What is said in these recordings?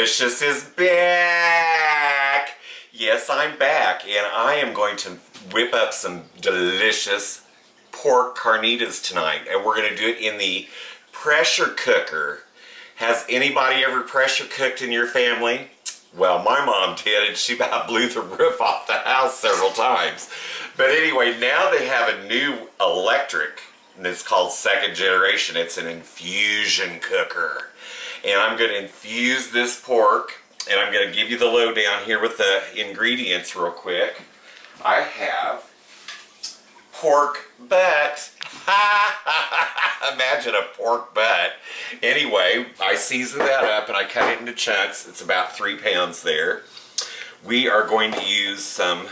Lishous is back! Yes, I'm back, and I am going to whip up some delicious pork carnitas tonight, and we're going to do it in the pressure cooker. Has anybody ever pressure cooked in your family? Well, my mom did, and she about blew the roof off the house several times. But anyway, now they have a new electric, and it's called second generation. It's an infusion cooker. And I'm going to infuse this pork, and I'm going to give you the lowdown here with the ingredients real quick. I have pork butt. Imagine a pork butt. Anyway, I seasoned that up and I cut it into chunks. It's about 3 pounds there. We are going to use some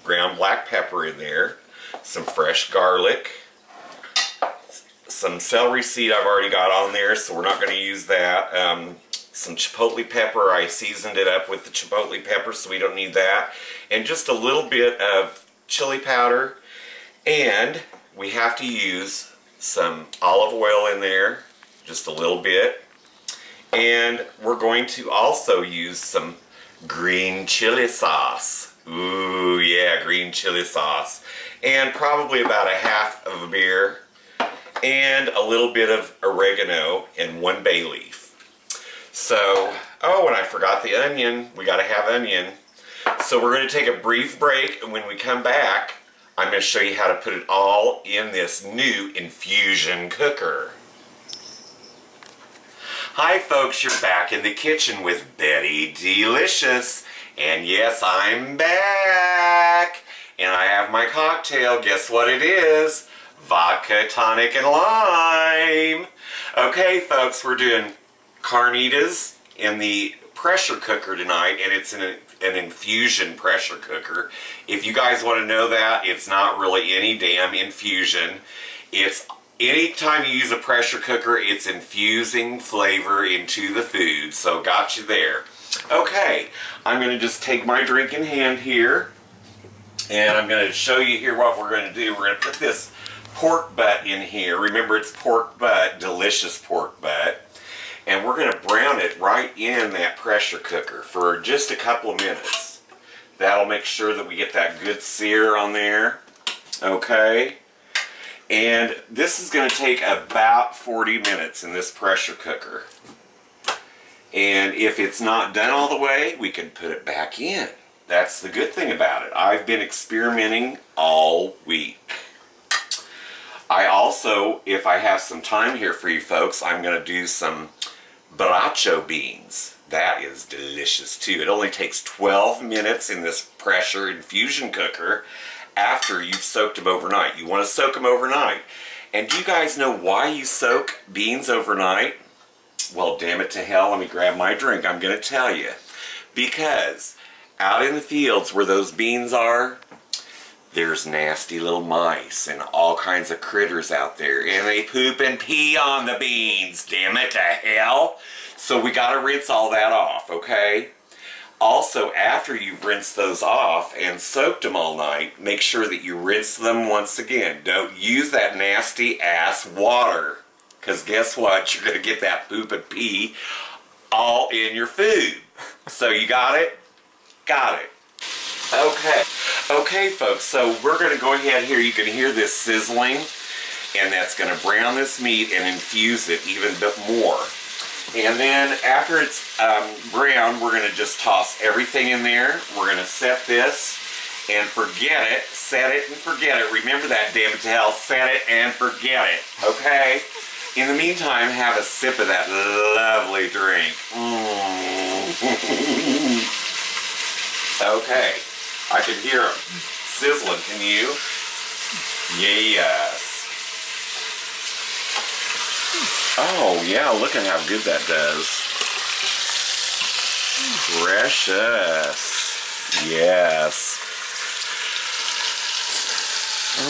ground black pepper in there, some fresh garlic, some celery seed I've already got on there, so we're not going to use that. Some chipotle pepper. I seasoned it up with the chipotle pepper, so we don't need that. And just a little bit of chili powder. And we have to use some olive oil in there, just a little bit. And we're going to also use some green chili sauce. Ooh, yeah, green chili sauce. And probably about a half of a beer. And a little bit of oregano and 1 bay leaf. So, oh, and I forgot the onion. We gotta have onion. So we're gonna take a brief break, and when we come back, I'm going to show you how to put it all in this new infusion cooker. Hi folks, you're back in the kitchen with Betty Dee Lishous. And yes, I'm back. And I have my cocktail. Guess what it is? Vodka, tonic, and lime. Okay folks, we're doing carnitas in the pressure cooker tonight, and it's an infusion pressure cooker. If you guys want to know that, it's not really any damn infusion. It's anytime you use a pressure cooker, it's infusing flavor into the food. So got you there. Okay, I'm going to just take my drink in hand here, and I'm going to show you here what we're going to do. We're going to put this pork butt in here. Remember, it's pork butt, delicious pork butt. And we're going to brown it right in that pressure cooker for just a couple of minutes. That'll make sure that we get that good sear on there. Okay. And this is going to take about 40 minutes in this pressure cooker. And if it's not done all the way, we can put it back in. That's the good thing about it. I've been experimenting all week. I also, if I have some time here for you folks, I'm going to do some Burracho beans. That is delicious too. It only takes 12 minutes in this pressure infusion cooker after you've soaked them overnight. You want to soak them overnight. And do you guys know why you soak beans overnight? Well, damn it to hell, let me grab my drink. I'm going to tell you. Because out in the fields where those beans are, there's nasty little mice and all kinds of critters out there, and they poop and pee on the beans. Damn it to hell. So we gotta rinse all that off, okay? Also, after you've rinsed those off and soaked them all night, make sure that you rinse them once again. Don't use that nasty ass water, because guess what? You're gonna get that poop and pee all in your food. So you got it? Got it. Okay. Okay folks, so we're going to go ahead here. You can hear this sizzling, and that's going to brown this meat and infuse it even a bit more. And then after it's brown, we're going to just toss everything in there. We're going to set this and forget it. Set it and forget it. Remember that, damn it to hell. Set it and forget it. Okay? In the meantime, have a sip of that lovely drink. Okay. I can hear them sizzling, can you? Yes. Oh, yeah, look at how good that does. Precious. Yes.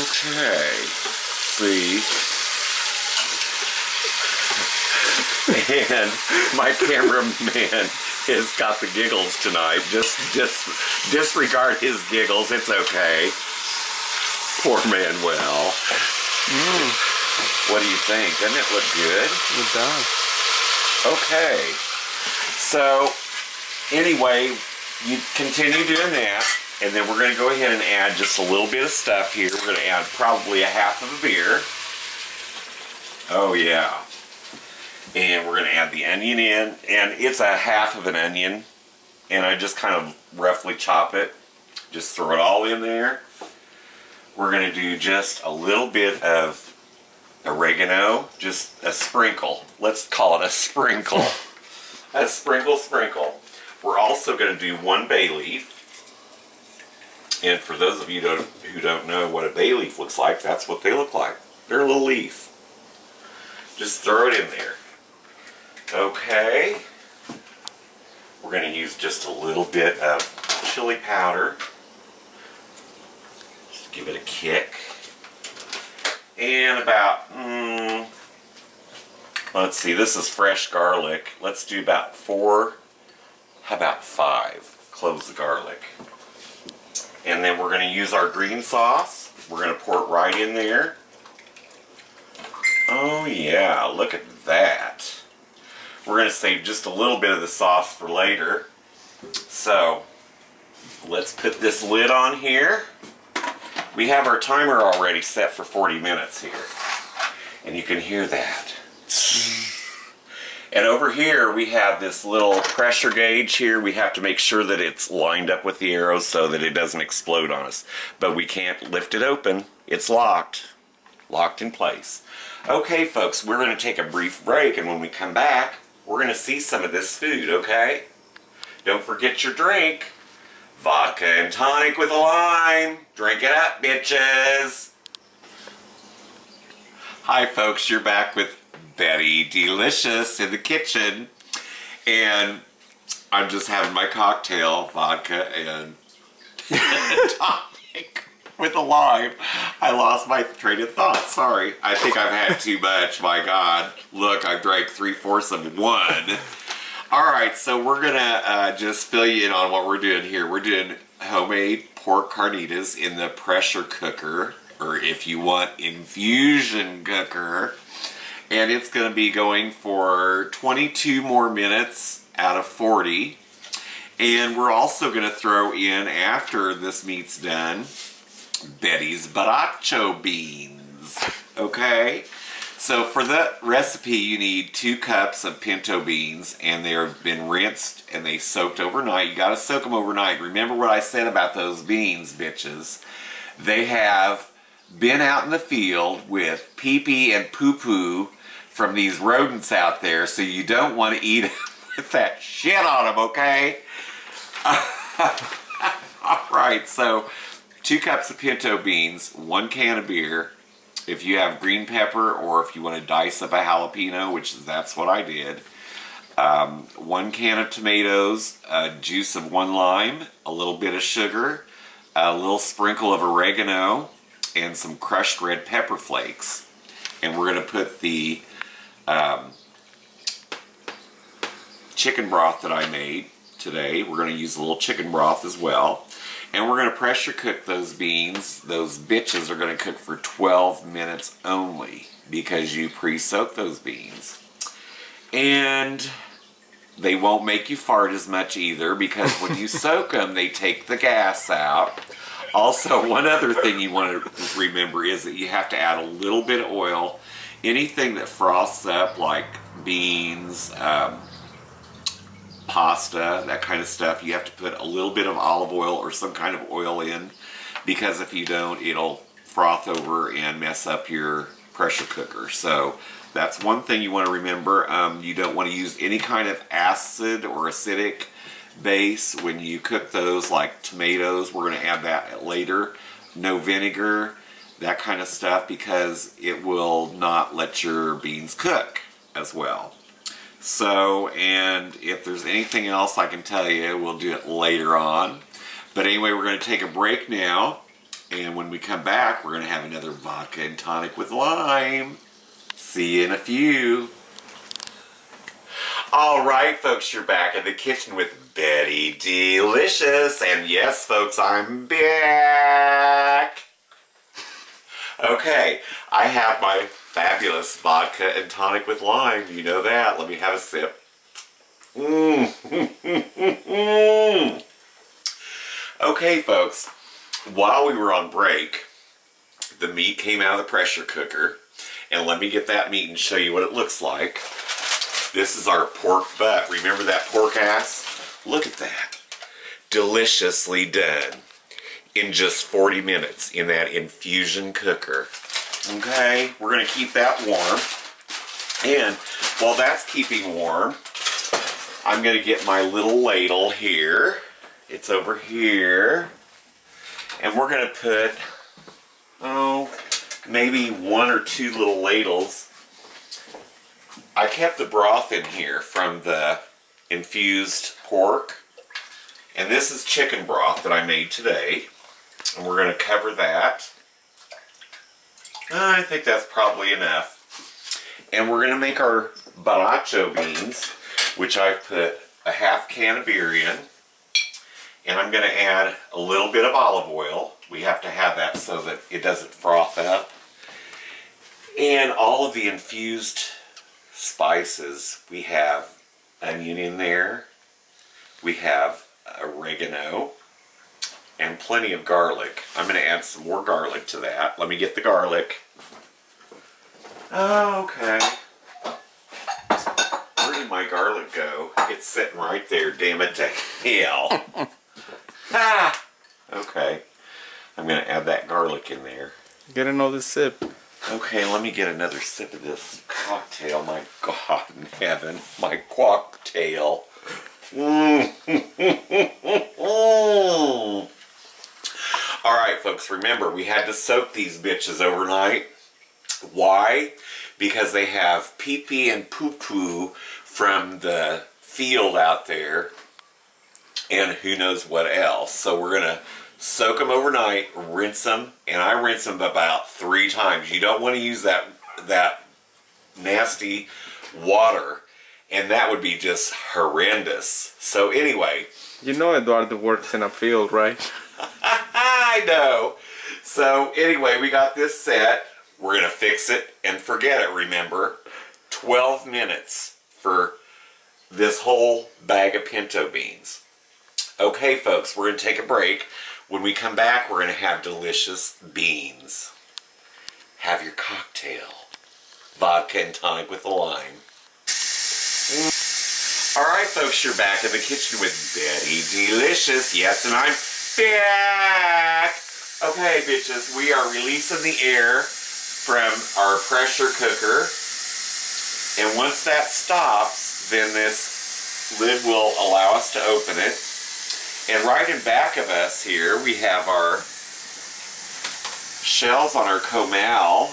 Okay. See? And my cameraman has got the giggles tonight. Just disregard his giggles. It's okay. Poor Manuel. What do you think? Doesn't it look good? It does. Okay. So anyway, you continue doing that, and then we're going to go ahead and add just a little bit of stuff here. We're going to add probably a half of a beer. Oh yeah. And we're going to add the onion in, and it's a half of an onion, and I just kind of roughly chop it. Just throw it all in there. We're going to do just a little bit of oregano, just a sprinkle. Let's call it a sprinkle. A sprinkle. We're also going to do 1 bay leaf. And for those of you who don't know what a bay leaf looks like, that's what they look like. They're a little leaf. Just throw it in there. Okay. We're going to use just a little bit of chili powder. Just give it a kick. And about, let's see, this is fresh garlic. Let's do about 4, how about 5 cloves of garlic. And then we're going to use our green sauce. We're going to pour it right in there. Oh yeah, look at that. We're going to save just a little bit of the sauce for later. So, let's put this lid on here. We have our timer already set for 40 minutes here. And you can hear that. And over here we have this little pressure gauge here. We have to make sure that it's lined up with the arrows so that it doesn't explode on us. But we can't lift it open. It's locked. Locked in place. Okay folks, we're going to take a brief break, and when we come back, we're going to see some of this food, okay? Don't forget your drink. Vodka and tonic with a lime. Drink it up, bitches. Hi folks, you're back with Betty Dee Lishous in the kitchen. And I'm just having my cocktail, vodka and tonic with a lime. I lost my train of thought, sorry. I think I've had too much, my God. Look, I've drank 3/4 of one. Alright, so we're gonna just fill you in on what we're doing here. We're doing homemade pork carnitas in the pressure cooker, or if you want, infusion cooker. And it's gonna be going for 22 more minutes out of 40. And we're also gonna throw in, after this meat's done, Betty's Burracho beans, okay? So for the recipe, you need 2 cups of pinto beans, and they've been rinsed and they soaked overnight. You gotta soak them overnight. Remember what I said about those beans, bitches. They have been out in the field with pee-pee and poo-poo from these rodents out there, so you don't want to eat them with that shit on them, okay? Alright, so 2 cups of pinto beans, 1 can of beer. If you have green pepper, or if you want to dice up a jalapeno, which that's what I did. 1 can of tomatoes, juice of 1 lime, a little bit of sugar, a little sprinkle of oregano, and some crushed red pepper flakes. And we're going to put the chicken broth that I made today. We're going to use a little chicken broth as well. And we're going to pressure cook those beans. Those bitches are going to cook for 12 minutes only, because you pre-soak those beans. And they won't make you fart as much either, because when you soak them, they take the gas out. Also, one other thing you want to remember is that you have to add a little bit of oil. Anything that froths up, like beans, pasta, that kind of stuff, you have to put a little bit of olive oil or some kind of oil in, because if you don't, it'll froth over and mess up your pressure cooker. So that's one thing you want to remember. You don't want to use any kind of acid or acidic base when you cook those, like tomatoes. We're going to add that later. No vinegar, that kind of stuff, because it will not let your beans cook as well. So, and if there's anything else I can tell you, we'll do it later on. But anyway, we're going to take a break now, and when we come back, we're going to have another vodka and tonic with lime. See you in a few. Alright folks, you're back in the kitchen with Betty Dee Lishous, and yes folks, I'm back. Okay, I have my fabulous vodka and tonic with lime. You know that. Let me have a sip. Okay, folks, while we were on break, the meat came out of the pressure cooker. And let me get that meat and show you what it looks like. This is our pork butt. Remember that pork ass? Look at that. Deliciously done in just 40 minutes in that Infusion cooker. Okay, we're going to keep that warm. And while that's keeping warm, I'm going to get my little ladle here. It's over here. And we're going to put, maybe 1 or 2 little ladles. I kept the broth in here from the infused pork. And this is chicken broth that I made today. And we're going to cover that. I think that's probably enough. And we're going to make our burracho beans, which I've put a half can of beer in. And I'm going to add a little bit of olive oil. We have to have that so that it doesn't froth up. And all of the infused spices. We have onion in there. We have oregano. And plenty of garlic. I'm going to add some more garlic to that. Let me get the garlic. Okay. Where did my garlic go? It's sitting right there, damn it to hell. Ah! Okay. I'm going to add that garlic in there. Get another sip. Okay, let me get another sip of this cocktail. My God in heaven. My cocktail. Alright, folks, remember, we had to soak these bitches overnight. Why? Because they have pee-pee and poo-poo from the field out there. And who knows what else. So we're going to soak them overnight, rinse them, and I rinse them about 3 times. You don't want to use that nasty water, and that would be just horrendous. So anyway. You know Eduardo works in a field, right? I know. So anyway, we got this set. We're going to fix it and forget it, remember. 12 minutes for this whole bag of pinto beans. Okay, folks, we're going to take a break. When we come back, we're going to have delicious beans. Have your cocktail. Vodka and tonic with a lime. Alright, folks, you're back in the kitchen with Betty Dee Lishous. Yes, and I'm back. Okay, bitches, we are releasing the air from our pressure cooker. And once that stops, then this lid will allow us to open it. And right in back of us here, we have our shells on our comal,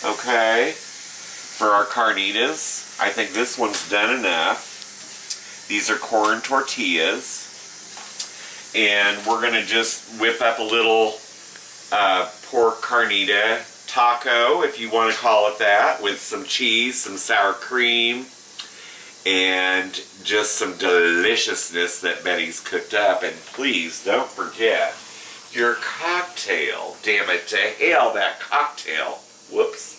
okay, for our carnitas. I think this one's done enough. These are corn tortillas. And we're going to just whip up a little pork carnita taco, if you want to call it that, with some cheese, some sour cream, and just some deliciousness that Betty's cooked up. And please don't forget your cocktail. Damn it to hell, that cocktail. Whoops.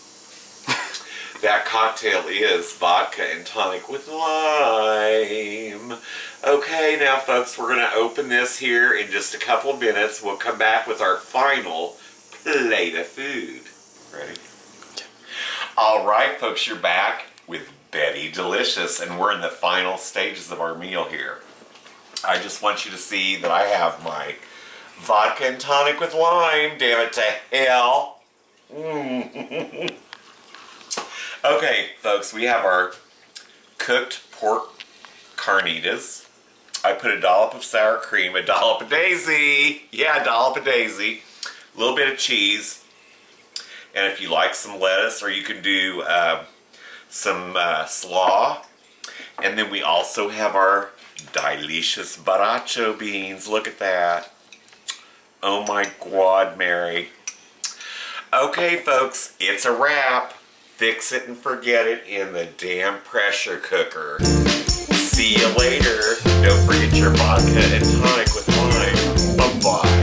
That cocktail is vodka and tonic with lime. Okay, now folks, we're going to open this here in just a couple of minutes. We'll come back with our final plate of food. Ready? Alright, folks, you're back with Betty Dee Lishous, and we're in the final stages of our meal here. I just want you to see that I have my vodka and tonic with lime, damn it to hell. Okay, folks, we have our cooked pork carnitas. I put a dollop of sour cream, a dollop of daisy. Yeah, a dollop of daisy. A little bit of cheese. And if you like some lettuce, or you can do some slaw. And then we also have our delicious burracho beans. Look at that. Oh my God, Mary. Okay, folks, it's a wrap. Fix it and forget it in the damn pressure cooker. See you later. Don't forget your vodka and tonic with lime. Bye-bye.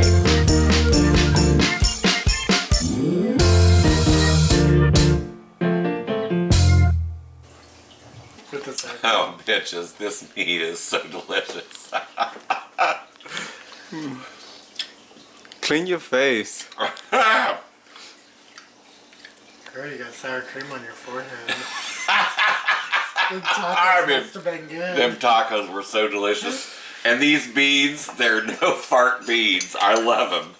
Oh, bitches. This meat is so delicious. Clean your face. Girl, you got sour cream on your forehead. The tacos must have been good. Them tacos were so delicious. And these beans, they're no fart beans. I love them.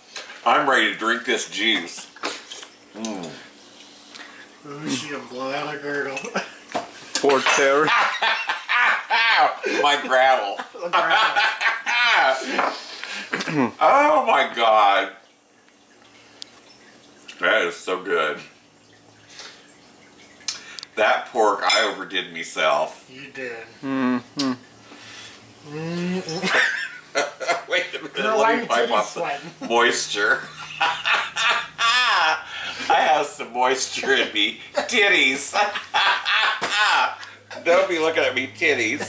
I'm ready to drink this juice. Ooh, she gonna blow out a girdle. Poor Terry. My gravel. Oh my God. That is so good. That pork, I overdid myself. You did. Mm-hmm. Wait a minute, Girl, let me why pipe are off you the moisture. I have some moisture in me. Titties. Don't be looking at me, titties.